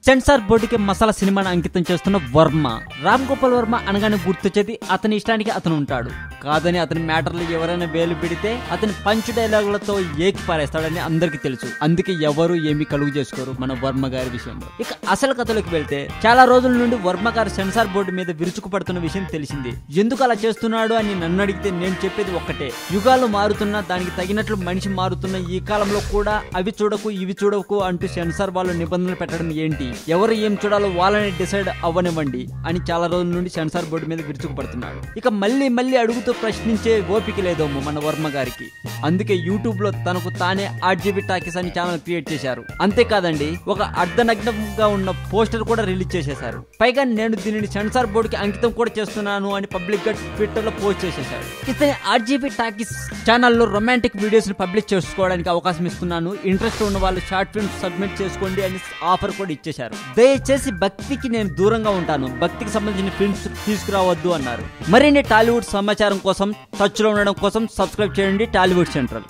Censor బోర్డుకి మసాలా సినిమాను అంకితం చేస్తున్న వర్మ. రామ్ గోపాల్ వర్మ అనగానే గుర్తొచ్చేది అతని ఇష్టానికి అతను ఉంటాడు కాదని అతని మ్యాటర్లు ఎవరైనా వేలు పెడితే అతని పంచ్ డైలాగులతో ఏకి పారేస్తాడని అందరికి తెలుసు. అందుకే ఎవరు ఏమీ కలుగు చేసుకోరు మన వర్మ గారి విషయంలో. ఇక అసలు కథలోకి వెళ్తే చాలా రోజుల నుండి వర్మ గారు సెన్సార్ బోర్డు మీద విరుచుకుపడుతున్న విషయం తెలిసింది. ఎందుకు అలా చేస్తున్నాడు అని నన్ను అడిగితే నేను చెప్పేది ఒక్కటే, యుగాలు మారుతున్నా దానికి తగినట్లు మనిషి మారుతున్న ఈ కాలంలో కూడా అవి చూడకు ఇవి చూడకు అంటూ సెన్సార్ వాళ్ళు నిబంధనలు పెట్టడం ఏంటి, ఎవరు ఏం చూడాలో వాళ్ళని డిసైడ్ అవ్వనివ్వండి అని చాలా రోజుల నుండి సెన్సార్ బోర్డు మీద విరుచుకుపడుతున్నాడు. ఇక మళ్ళీ అడుగుతూ ప్రశ్నించే ఓపిక లేదేమో మన వర్మ గారికి. అందుకే యూట్యూబ్ లో తనకు తానే RGB టాకీస్ అని ఛానల్ క్రియేట్ చేశారు. అంతేకాదండి, ఒక అర్ధనగ్నంగా ఉన్న పోస్టర్ కూడా రిలీజ్ చేసేశారు. పైగా నేను దీనిని సెన్సార్ బోర్డుకి అంకితం కూడా చేస్తున్నాను అని పబ్లిక్ గా ట్విట్టర్ లో పోస్ట్ చేసేశారు. ఇతని RGB టాకీస్ ఛానల్లో రొమాంటిక్ వీడియోస్ ని పబ్లిష్ చేసుకోవడానికి అవకాశం ఇస్తున్నాను, ఇంట్రెస్ట్ ఉన్న వాళ్ళు షార్ట్ ఫిల్మ్స్ సబ్మిట్ చేసుకోండి అని ఆఫర్ కూడా ఇచ్చేశారు. దయచేసి భక్తికి నేను దూరంగా ఉంటాను, భక్తికి సంబంధించిన ఫిల్మ్స్ తీసుకురావద్దు అన్నారు. మరిన్ని టాలీవుడ్ సమాచారం కోసం టచ్ లో ఉండడం కోసం సబ్స్క్రైబ్ చేయండి టాలీవుడ్ సెంట్రల్.